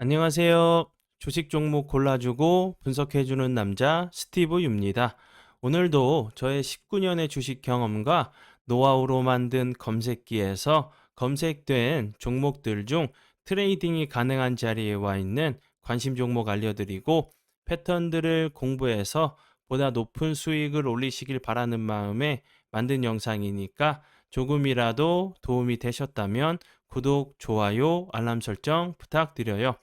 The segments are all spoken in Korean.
안녕하세요. 주식 종목 골라주고 분석해주는 남자 스티브 유입니다. 오늘도 저의 19년의 주식 경험과 노하우로 만든 검색기에서 검색된 종목들 중 트레이딩이 가능한 자리에 와 있는 관심 종목 알려드리고 패턴들을 공부해서 보다 높은 수익을 올리시길 바라는 마음에 만든 영상이니까 조금이라도 도움이 되셨다면 구독, 좋아요, 알람 설정 부탁드려요.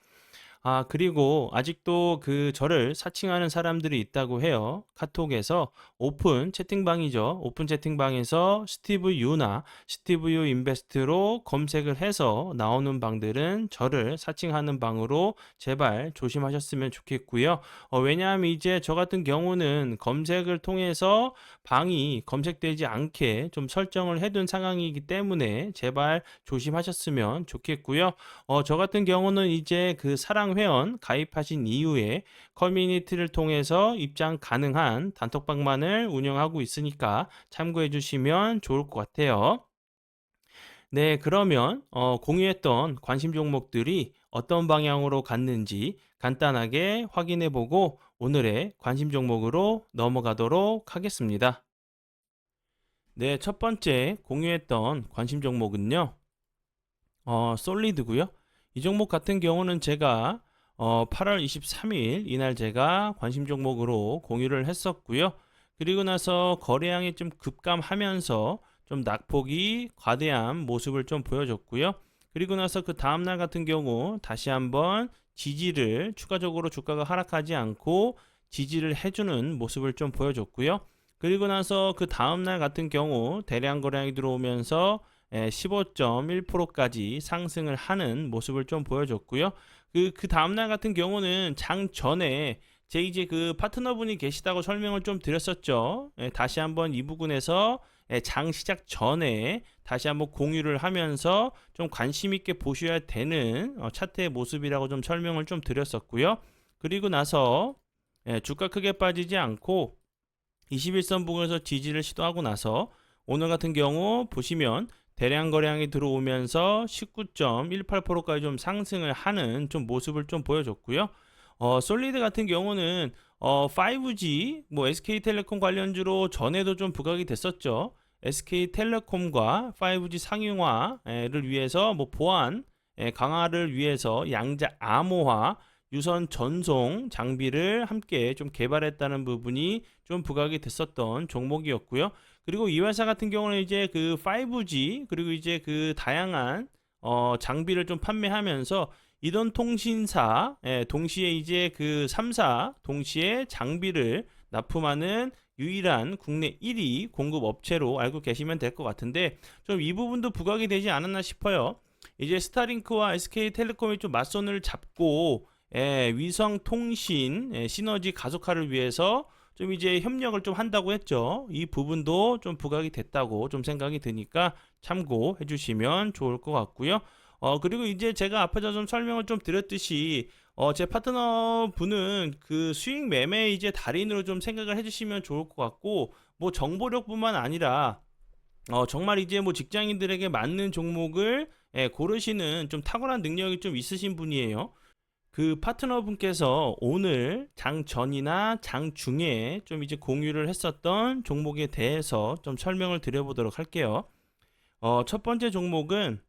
그리고 아직도 저를 사칭하는 사람들이 있다고 해요. 카톡에서 오픈 채팅방이죠. 오픈 채팅방에서 스티브 유나 스티브 유 인베스트로 검색을 해서 나오는 방들은 저를 사칭하는 방으로 제발 조심하셨으면 좋겠고요. 왜냐하면 이제 저 같은 경우는 검색을 통해서 방이 검색되지 않게 좀 설정을 해둔 상황이기 때문에 제발 조심하셨으면 좋겠고요. 저 같은 경우는 이제 사랑 회원 가입하신 이후에 커뮤니티를 통해서 입장 가능한 단톡방만을 운영하고 있으니까 참고해 주시면 좋을 것 같아요. 네, 그러면 공유했던 관심 종목들이 어떤 방향으로 갔는지 간단하게 확인해 보고 오늘의 관심 종목으로 넘어가도록 하겠습니다. 네, 첫 번째 공유했던 관심 종목은요. 솔리드고요. 이 종목 같은 경우는 제가 8월 23일 이날 제가 관심 종목으로 공유를 했었고요. 그리고 나서 거래량이 좀 급감하면서 좀 낙폭이 과대한 모습을 좀 보여줬고요. 그리고 나서 그 다음날 같은 경우 다시 한번 지지를 추가적으로 주가가 하락하지 않고 지지를 해주는 모습을 좀 보여줬고요. 그리고 나서 그 다음날 같은 경우 대량 거래량이 들어오면서 15.1%까지 상승을 하는 모습을 좀 보여줬고요. 그 다음날 같은 경우는 장 전에 제 이제 파트너분이 계시다고 설명을 좀 드렸었죠. 다시 한번 이 부분에서 장 시작 전에 다시 한번 공유를 하면서 좀 관심 있게 보셔야 되는 차트의 모습이라고 좀 설명을 좀 드렸었고요. 그리고 나서 주가 크게 빠지지 않고 21선 부근에서 지지를 시도하고 나서 오늘 같은 경우 보시면 대량 거래량이 들어오면서 19.18%까지 좀 상승을 하는 좀 모습을 좀 보여줬고요. 솔리드 같은 경우는 5G 뭐 SK텔레콤 관련주로 전에도 좀 부각이 됐었죠. SK텔레콤과 5G 상용화를 위해서 뭐 보안 강화를 위해서 양자 암호화 유선 전송 장비를 함께 좀 개발했다는 부분이 좀 부각이 됐었던 종목이었고요. 그리고 이 회사 같은 경우는 이제 5G 그리고 이제 다양한 장비를 좀 판매하면서 이던 통신사 동시에 이제 3사 동시에 장비를 납품하는 유일한 국내 1위 공급 업체로 알고 계시면 될 것 같은데 좀 이 부분도 부각이 되지 않았나 싶어요. 이제 스타링크와 SK텔레콤이 좀 맞선을 잡고 위성 통신 시너지 가속화를 위해서 좀 이제 협력을 좀 한다고 했죠. 이 부분도 좀 부각이 됐다고 좀 생각이 드니까 참고해 주시면 좋을 것 같고요. 그리고 이제 제가 앞에서 좀 설명을 좀 드렸듯이 제 파트너 분은 수익 매매 이제 달인으로 좀 생각을 해 주시면 좋을 것 같고 뭐 정보력뿐만 아니라 정말 이제 뭐 직장인들에게 맞는 종목을 고르시는 좀 탁월한 능력이 좀 있으신 분이에요. 파트너분께서 오늘 장 전이나 장 중에 좀 이제 공유를 했었던 종목에 대해서 좀 설명을 드려보도록 할게요. 첫 번째 종목은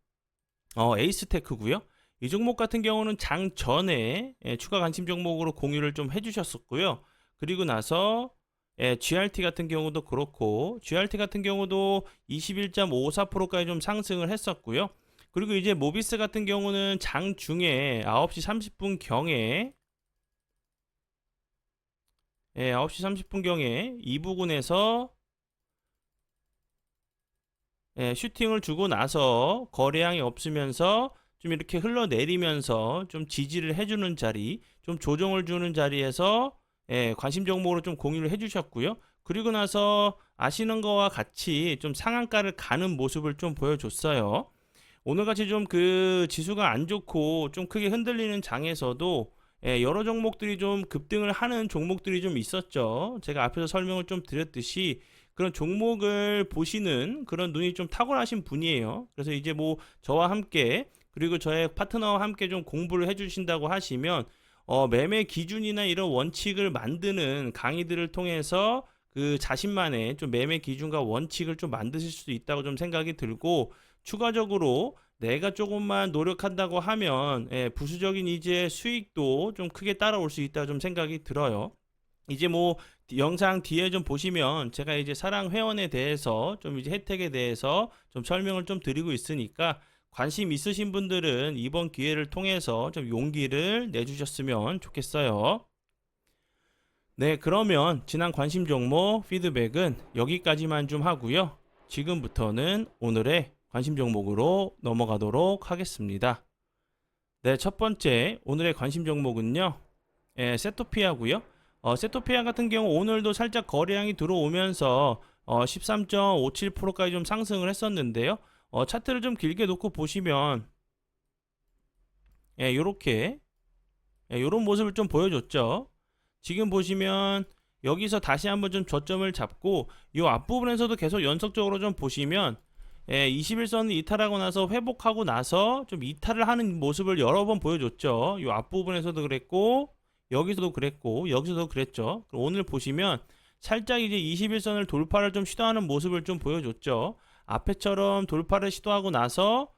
에이스테크고요. 이 종목 같은 경우는 장 전에 추가 관심 종목으로 공유를 좀 해주셨었고요. 그리고 나서 GRT 같은 경우도 그렇고 GRT 같은 경우도 21.54%까지 좀 상승을 했었고요. 그리고 이제 모비스 같은 경우는 장 중에 9시 30분 경에 9시 30분 경에 이 부근에서 슈팅을 주고 나서 거래량이 없으면서 좀 이렇게 흘러내리면서 좀 지지를 해주는 자리, 좀 조정을 주는 자리에서 관심 종목으로 좀 공유를 해주셨고요. 그리고 나서 아시는 거와 같이 좀 상한가를 가는 모습을 좀 보여줬어요. 오늘같이 좀 지수가 안 좋고 좀 크게 흔들리는 장에서도 여러 종목들이 좀 급등을 하는 종목들이 좀 있었죠. 제가 앞에서 설명을 좀 드렸듯이 그런 종목을 보시는 그런 눈이 좀 탁월하신 분이에요. 그래서 이제 뭐 저와 함께 그리고 저의 파트너와 함께 좀 공부를 해주신다고 하시면 매매 기준이나 이런 원칙을 만드는 강의들을 통해서 그 자신만의 좀 매매 기준과 원칙을 좀 만드실 수 있다고 좀 생각이 들고, 추가적으로 내가 조금만 노력한다고 하면 부수적인 이제 수익도 좀 크게 따라올 수 있다고 좀 생각이 들어요. 이제 뭐 영상 뒤에 좀 보시면 제가 이제 사랑 회원에 대해서 좀 이제 혜택에 대해서 좀 설명을 좀 드리고 있으니까, 관심 있으신 분들은 이번 기회를 통해서 좀 용기를 내주셨으면 좋겠어요. 네, 그러면 지난 관심 종목 피드백은 여기까지만 좀 하고요. 지금부터는 오늘의 관심 종목으로 넘어가도록 하겠습니다. 네, 첫 번째 오늘의 관심 종목은요, 세토피아고요. 세토피아 같은 경우 오늘도 살짝 거래량이 들어오면서 13.57%까지 좀 상승을 했었는데요. 차트를 좀 길게 놓고 보시면 요렇게 요런 모습을 좀 보여줬죠. 지금 보시면 여기서 다시 한번 좀 저점을 잡고 이 앞부분에서도 계속 연속적으로 좀 보시면 21선을 이탈하고 나서 회복하고 나서 좀 이탈을 하는 모습을 여러 번 보여줬죠. 이 앞부분에서도 그랬고 여기서도 그랬고 여기서도 그랬죠. 오늘 보시면 살짝 이제 21선을 돌파를 좀 시도하는 모습을 좀 보여줬죠. 앞에처럼 돌파를 시도하고 나서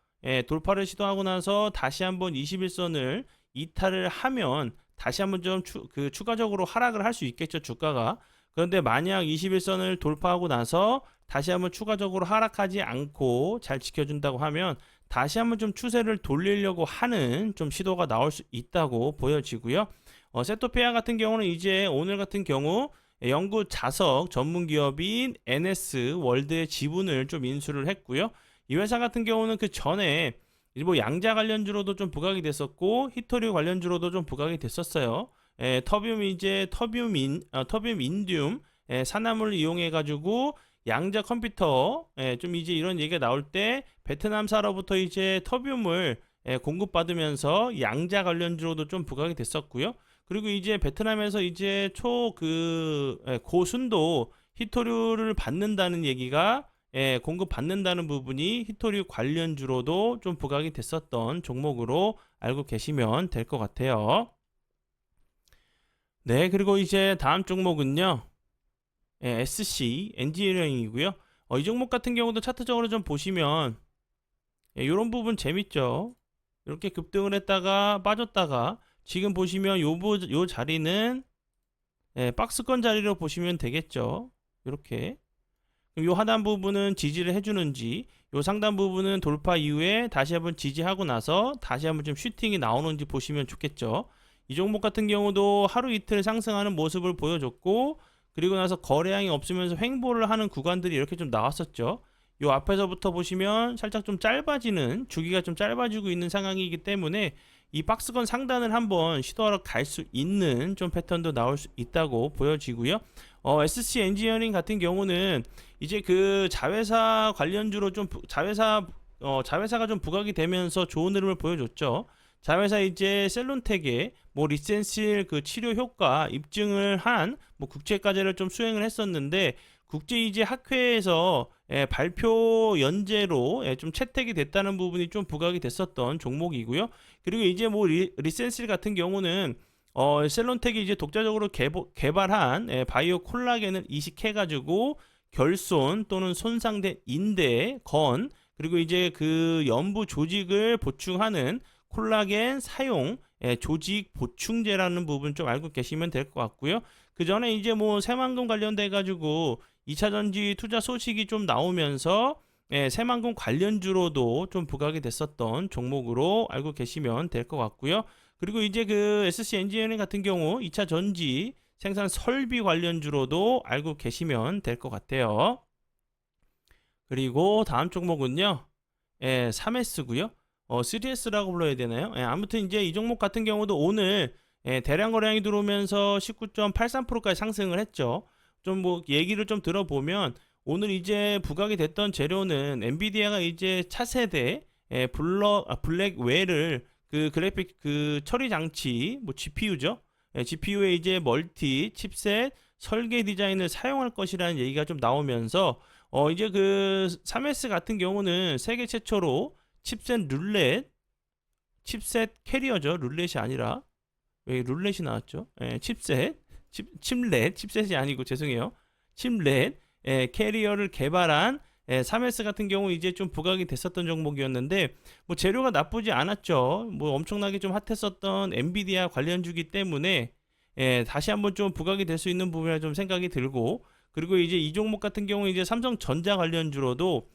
다시 한번 21선을 이탈을 하면 다시 한번 좀 추가적으로 하락을 할 수 있겠죠, 주가가. 그런데 만약 21선을 돌파하고 나서 다시 한번 추가적으로 하락하지 않고 잘 지켜준다고 하면 다시 한번 좀 추세를 돌리려고 하는 좀 시도가 나올 수 있다고 보여지고요. 세토피아 같은 경우는 이제 오늘 같은 경우 영구 자석 전문 기업인 NS 월드의 지분을 좀 인수를 했고요. 이 회사 같은 경우는 그 전에 뭐 양자 관련주로도 좀 부각이 됐었고 히토류 관련주로도 좀 부각이 됐었어요. 터뷴 인듐 산화물을 이용해 가지고 양자 컴퓨터 좀 이제 이런 얘기가 나올 때 베트남사로부터 이제 터뷴을 공급받으면서 양자 관련주로도 좀 부각이 됐었고요. 그리고 이제 베트남에서 이제 고순도 히토류를 받는다는 얘기가 공급받는다는 부분이 히토류 관련주로도 좀 부각이 됐었던 종목으로 알고 계시면 될 것 같아요. 네, 그리고 이제 다음 종목은요, SC 엔지니어링이고요. 이 종목 같은 경우도 차트적으로 좀 보시면 이런 부분 재밌죠. 이렇게 급등을 했다가 빠졌다가 지금 보시면 요 자리는 박스권 자리로 보시면 되겠죠. 이렇게. 요 하단 부분은 지지를 해주는지, 요 상단 부분은 돌파 이후에 다시 한번 지지하고 나서 다시 한번 좀 슈팅이 나오는지 보시면 좋겠죠. 이 종목 같은 경우도 하루 이틀 상승하는 모습을 보여줬고, 그리고 나서 거래량이 없으면서 횡보를 하는 구간들이 이렇게 좀 나왔었죠. 요 앞에서부터 보시면 살짝 좀 짧아지는, 주기가 좀 짧아지고 있는 상황이기 때문에 이 박스권 상단을 한번 시도하러 갈 수 있는 좀 패턴도 나올 수 있다고 보여지고요. SC 엔지니어링 같은 경우는 이제 그 자회사 관련주로 좀 자회사가 좀 부각이 되면서 좋은 흐름을 보여줬죠. 자회사 이제 셀론텍에 뭐 리센실 그 치료 효과 입증을 한 뭐 국제과제를 좀 수행을 했었는데, 국제이제 학회에서 발표 연재로 좀 채택이 됐다는 부분이 좀 부각이 됐었던 종목이고요. 그리고 이제 뭐 리센실 같은 경우는 셀론텍이 이제 독자적으로 개발한 바이오 콜라겐을 이식해가지고 결손 또는 손상된 인대, 건, 그리고 이제 그 연부 조직을 보충하는 콜라겐 사용 조직 보충제라는 부분 좀 알고 계시면 될 것 같고요. 그 전에 이제 뭐 새만금 관련돼 가지고 2차전지 투자 소식이 좀 나오면서 새만금 관련주로도 좀 부각이 됐었던 종목으로 알고 계시면 될 것 같고요. 그리고 이제 그 SC 엔지니어링 같은 경우 2차 전지 생산 설비 관련주로도 알고 계시면 될 것 같아요. 그리고 다음 종목은요, 3S고요. 3S라고 불러야 되나요? 아무튼 이제 이 종목 같은 경우도 오늘 대량 거래량이 들어오면서 19.83%까지 상승을 했죠. 좀 뭐 얘기를 좀 들어보면 오늘 이제 부각이 됐던 재료는 엔비디아가 이제 차세대 블랙웰을 그 그래픽 그 처리 장치 뭐 GPU죠. GPU에 이제 멀티 칩셋 설계 디자인을 사용할 것이라는 얘기가 좀 나오면서 이제 그 3S 같은 경우는 세계 최초로 칩셋 룰렛 칩셋 캐리어죠. 룰렛이 아니라 왜 룰렛이 나왔죠? 칩셋이 아니고 죄송해요. 칩렛 캐리어를 개발한 3S 같은 경우 이제 좀 부각이 됐었던 종목이었는데 뭐 재료가 나쁘지 않았죠. 뭐 엄청나게 좀 핫했었던 엔비디아 관련주기 때문에 다시 한번 좀 부각이 될 수 있는 부분이라 좀 생각이 들고, 그리고 이제 이 종목 같은 경우 이제 삼성전자 관련주로도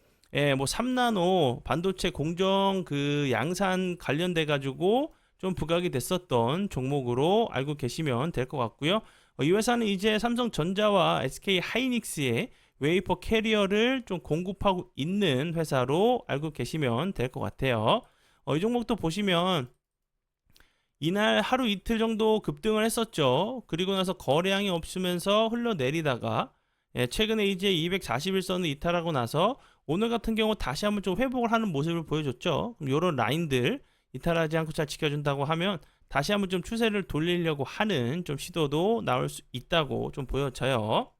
뭐 3나노 반도체 공정 그 양산 관련돼 가지고 좀 부각이 됐었던 종목으로 알고 계시면 될 것 같고요. 이 회사는 이제 삼성전자와 SK 하이닉스의 웨이퍼 캐리어를 좀 공급하고 있는 회사로 알고 계시면 될 것 같아요. 이 종목도 보시면 이날 하루 이틀 정도 급등을 했었죠. 그리고 나서 거래량이 없으면서 흘러내리다가 최근에 이제 241선을 이탈하고 나서 오늘 같은 경우 다시 한번 좀 회복을 하는 모습을 보여줬죠. 그럼 이런 라인들 이탈하지 않고 잘 지켜준다고 하면 다시 한번 좀 추세를 돌리려고 하는 좀 시도도 나올 수 있다고 좀 보여져요.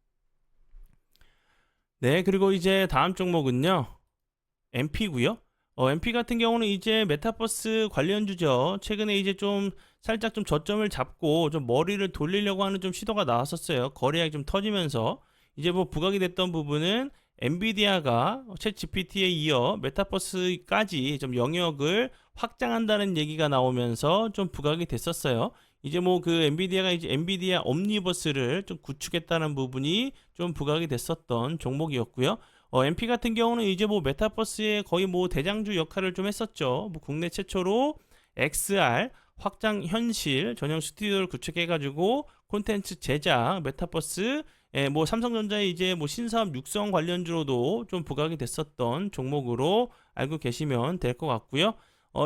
네, 그리고 이제 다음 종목은요, MP고요. MP 같은 경우는 이제 메타버스 관련주죠. 최근에 이제 좀 살짝 좀 저점을 잡고 좀 머리를 돌리려고 하는 좀 시도가 나왔었어요. 거래량이 좀 터지면서 이제 뭐 부각이 됐던 부분은 엔비디아가 챗 GPT에 이어 메타버스까지 좀 영역을 확장한다는 얘기가 나오면서 좀 부각이 됐었어요. 이제 뭐 그 엔비디아가 이제 엔비디아 옴니버스를 좀 구축했다는 부분이 좀 부각이 됐었던 종목이었고요. MP 같은 경우는 이제 뭐 메타버스의 거의 뭐 대장주 역할을 좀 했었죠. 뭐 국내 최초로 XR 확장 현실 전용 스튜디오를 구축해가지고 콘텐츠 제작 메타버스 뭐 삼성전자의 이제 뭐 신사업 육성 관련주로도 좀 부각이 됐었던 종목으로 알고 계시면 될 것 같고요.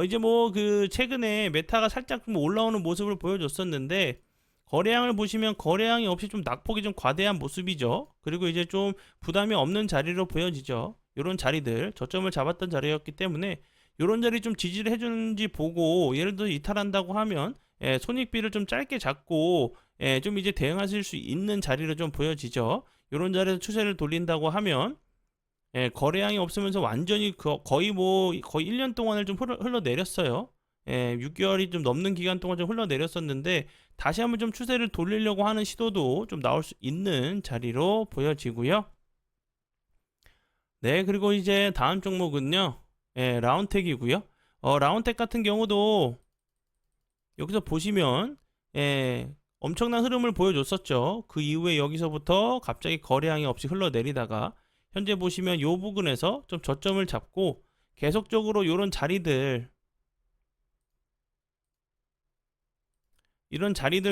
이제 뭐 그 최근에 메타가 살짝 좀 올라오는 모습을 보여줬었는데 거래량을 보시면 거래량이 없이 좀 낙폭이 좀 과대한 모습이죠. 그리고 이제 좀 부담이 없는 자리로 보여지죠. 이런 자리들 저점을 잡았던 자리였기 때문에 이런 자리 좀 지지를 해주는지 보고, 예를 들어 이탈한다고 하면 손익비를 좀 짧게 잡고 좀 이제 대응하실 수 있는 자리로 좀 보여지죠. 이런 자리에서 추세를 돌린다고 하면 거래량이 없으면서 완전히 거의 1년 동안을 좀 흘러내렸어요. 6개월이 좀 넘는 기간 동안 좀 흘러내렸었는데 다시 한번 좀 추세를 돌리려고 하는 시도도 좀 나올 수 있는 자리로 보여지고요. 네, 그리고 이제 다음 종목은요, 라운텍이고요. 라운텍 같은 경우도 여기서 보시면 엄청난 흐름을 보여줬었죠. 그 이후에 여기서부터 갑자기 거래량이 없이 흘러내리다가 현재 보시면 이 부분에서 좀 저점을 잡고 계속적으로 이런 자리들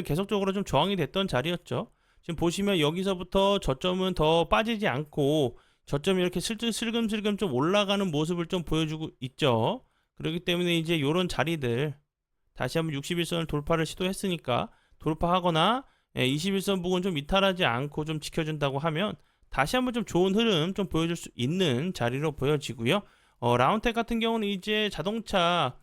계속적으로 좀 저항이 됐던 자리였죠. 지금 보시면 여기서부터 저점은 더 빠지지 않고 저점이 이렇게 슬금슬금 좀 올라가는 모습을 좀 보여주고 있죠. 그렇기 때문에 이제 이런 자리들 다시 한번 61선을 돌파를 시도했으니까 돌파하거나 21선 부분 좀 이탈하지 않고 좀 지켜준다고 하면 다시 한번 좀 좋은 흐름 좀 보여줄 수 있는 자리로 보여지고요. 라운텍 같은 경우는 이제 자동차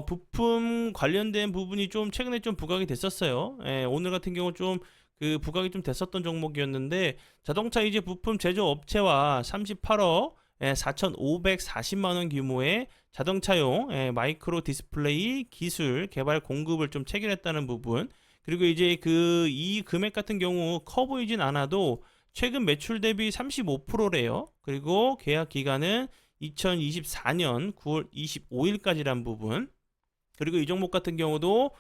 부품 관련된 부분이 좀 최근에 좀 부각이 됐었어요. 오늘 같은 경우 좀 그 부각이 좀 됐었던 종목이었는데 자동차 이제 부품 제조 업체와 38억 4,540만 원 규모의 자동차용 마이크로 디스플레이 기술 개발 공급을 좀 체결했다는 부분, 그리고 이제 그 이 금액 같은 경우 커 보이진 않아도 최근 매출 대비 35%래요. 그리고 계약 기간은 2024년 9월 25일까지란 부분. 그리고 이 종목 같은 경우도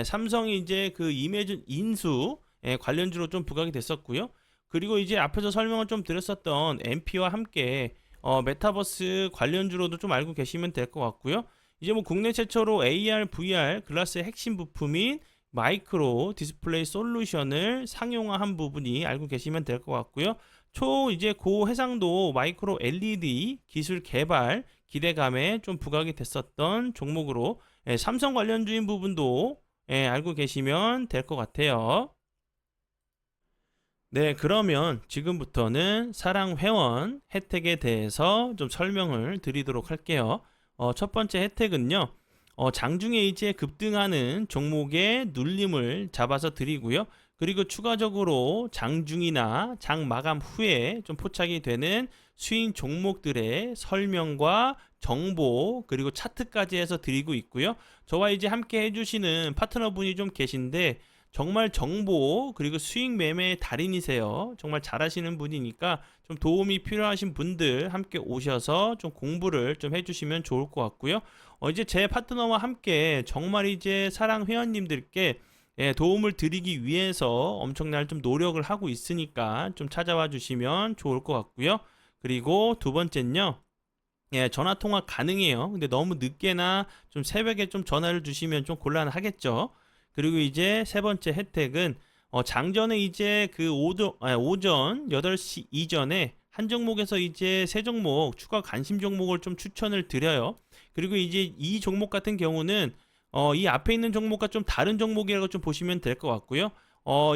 삼성이 이제 그 이매진 인수 관련주로 좀 부각이 됐었고요. 그리고 이제 앞에서 설명을 좀 드렸었던 MP와 함께 메타버스 관련주로도 좀 알고 계시면 될 것 같고요. 이제 뭐 국내 최초로 AR, VR 글라스의 핵심 부품인 마이크로 디스플레이 솔루션을 상용화한 부분이 알고 계시면 될 것 같고요. 이제 고 해상도 마이크로 LED 기술 개발 기대감에 좀 부각이 됐었던 종목으로 삼성 관련주인 부분도 알고 계시면 될 것 같아요. 네, 그러면 지금부터는 사랑 회원 혜택에 대해서 좀 설명을 드리도록 할게요. 첫 번째 혜택은요, 장중에 이제 급등하는 종목의 눌림을 잡아서 드리고요. 그리고 추가적으로 장중이나 장 마감 후에 좀 포착이 되는 수익 종목들의 설명과 정보 그리고 차트까지 해서 드리고 있고요. 저와 이제 함께 해주시는 파트너분이 좀 계신데 정말 정보 그리고 수익 매매의 달인이세요. 정말 잘하시는 분이니까 좀 도움이 필요하신 분들 함께 오셔서 좀 공부를 좀 해주시면 좋을 것 같고요. 이제 제 파트너와 함께 정말 이제 사랑 회원님들께 도움을 드리기 위해서 엄청난 좀 노력을 하고 있으니까 좀 찾아와 주시면 좋을 것 같고요. 그리고 두 번째는요. 전화 통화 가능해요. 근데 너무 늦게나 좀 새벽에 좀 전화를 주시면 좀 곤란하겠죠. 그리고 이제 세 번째 혜택은 장전에 이제 그 오전 8시 이전에 한 종목에서 이제 세 종목 추가 관심 종목을 좀 추천을 드려요. 그리고 이제 이 종목 같은 경우는 이 앞에 있는 종목과 좀 다른 종목이라고 좀 보시면 될 것 같고요.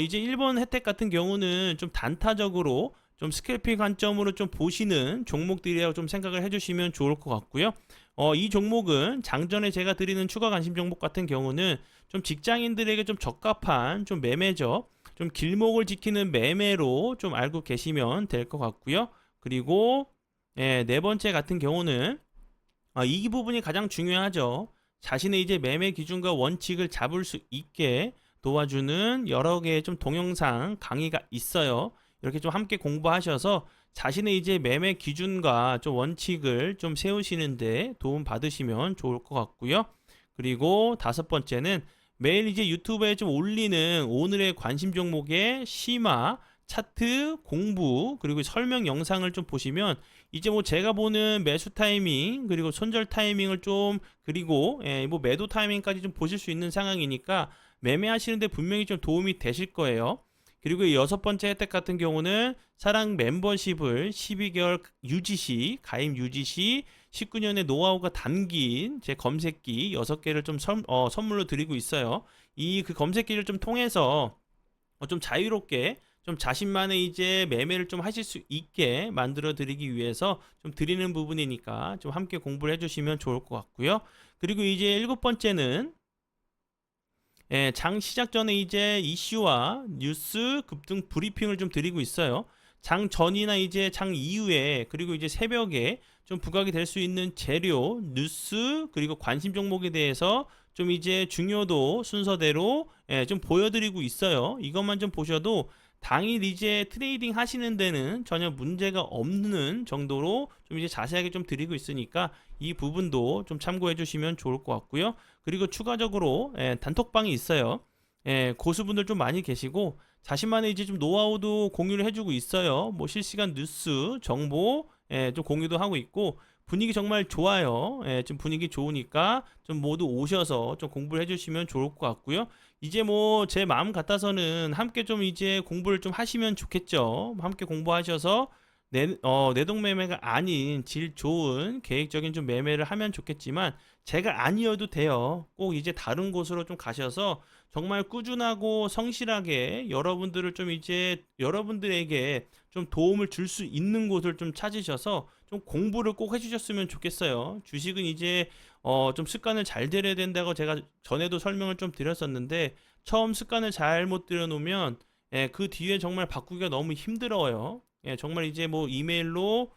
이제 1번 혜택 같은 경우는 좀 단타적으로 좀 스캘핑 관점으로 좀 보시는 종목들이라고 좀 생각을 해주시면 좋을 것 같고요. 이 종목은 장전에 제가 드리는 추가 관심 종목 같은 경우는 좀 직장인들에게 좀 적합한 좀 매매죠. 좀 길목을 지키는 매매로 좀 알고 계시면 될 것 같고요. 그리고 네 번째 같은 경우는 이 부분이 가장 중요하죠. 자신의 이제 매매 기준과 원칙을 잡을 수 있게 도와주는 여러 개의 좀 동영상 강의가 있어요. 이렇게 좀 함께 공부하셔서 자신의 이제 매매 기준과 좀 원칙을 좀 세우시는데 도움 받으시면 좋을 것 같고요. 그리고 다섯 번째는 매일 이제 유튜브에 좀 올리는 오늘의 관심 종목의 심화, 차트, 공부, 그리고 설명 영상을 좀 보시면 이제 뭐 제가 보는 매수 타이밍, 그리고 손절 타이밍을 좀, 그리고 뭐 매도 타이밍까지 좀 보실 수 있는 상황이니까 매매하시는데 분명히 좀 도움이 되실 거예요. 그리고 이 여섯 번째 혜택 같은 경우는 사랑 멤버십을 12개월 유지 시, 가입 유지 시 19년의 노하우가 담긴 제 검색기 6개를 좀 선물로 드리고 있어요. 이 그 검색기를 좀 통해서 좀 자유롭게 좀 자신만의 이제 매매를 좀 하실 수 있게 만들어 드리기 위해서 좀 드리는 부분이니까 좀 함께 공부를 해주시면 좋을 것 같고요. 그리고 이제 일곱 번째는 장 시작 전에 이제 이슈와 뉴스 급등 브리핑을 좀 드리고 있어요. 장 전이나 이제 장 이후에 그리고 이제 새벽에 좀 부각이 될 수 있는 재료, 뉴스 그리고 관심 종목에 대해서 좀 이제 중요도 순서대로 좀 보여드리고 있어요. 이것만 좀 보셔도 당일 이제 트레이딩 하시는 데는 전혀 문제가 없는 정도로 좀 이제 자세하게 좀 드리고 있으니까 이 부분도 좀 참고해 주시면 좋을 것 같고요. 그리고 추가적으로 단톡방이 있어요. 고수분들 좀 많이 계시고 자신만의 이제 좀 노하우도 공유를 해주고 있어요. 뭐 실시간 뉴스 정보 좀 공유도 하고 있고 분위기 정말 좋아요. 좀 분위기 좋으니까 좀 모두 오셔서 좀 공부를 해주시면 좋을 것 같고요. 이제 뭐 제 마음 같아서는 함께 좀 이제 공부를 좀 하시면 좋겠죠. 함께 공부하셔서 내동 매매가 아닌 질 좋은 계획적인 좀 매매를 하면 좋겠지만 제가 아니어도 돼요. 꼭 이제 다른 곳으로 좀 가셔서 정말 꾸준하고 성실하게 여러분들을 좀 이제 여러분들에게 좀 도움을 줄 수 있는 곳을 좀 찾으셔서 좀 공부를 꼭 해주셨으면 좋겠어요. 주식은 이제 좀 습관을 잘 들여야 된다고 제가 전에도 설명을 좀 드렸었는데 처음 습관을 잘못 들여놓으면 그 뒤에 정말 바꾸기가 너무 힘들어요. 정말 이제 뭐 이메일로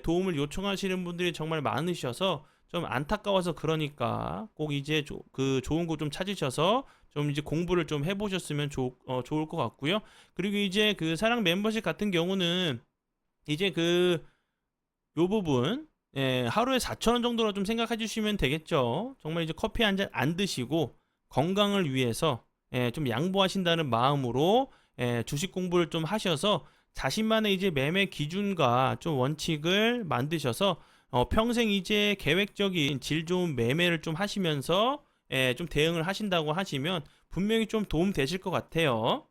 도움을 요청하시는 분들이 정말 많으셔서 좀 안타까워서 그러니까 꼭 이제 그 좋은 곳 좀 찾으셔서 좀 이제 공부를 좀 해보셨으면 좋을 것 같고요. 그리고 이제 그 사랑 멤버십 같은 경우는 이제 그 요 부분 하루에 4,000원 정도로 좀 생각해 주시면 되겠죠. 정말 이제 커피 한 잔 안 드시고 건강을 위해서 좀 양보하신다는 마음으로 주식 공부를 좀 하셔서 자신만의 이제 매매 기준과 좀 원칙을 만드셔서 평생 이제 계획적인 질 좋은 매매를 좀 하시면서 좀 대응을 하신다고 하시면 분명히 좀 도움 되실 것 같아요.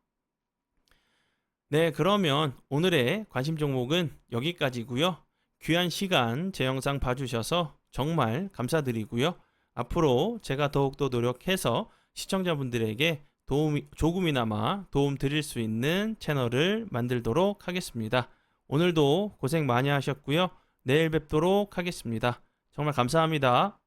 네, 그러면 오늘의 관심 종목은 여기까지고요. 귀한 시간 제 영상 봐주셔서 정말 감사드리고요. 앞으로 제가 더욱더 노력해서 시청자분들에게 조금이나마 도움 드릴 수 있는 채널을 만들도록 하겠습니다. 오늘도 고생 많이 하셨고요. 내일 뵙도록 하겠습니다. 정말 감사합니다.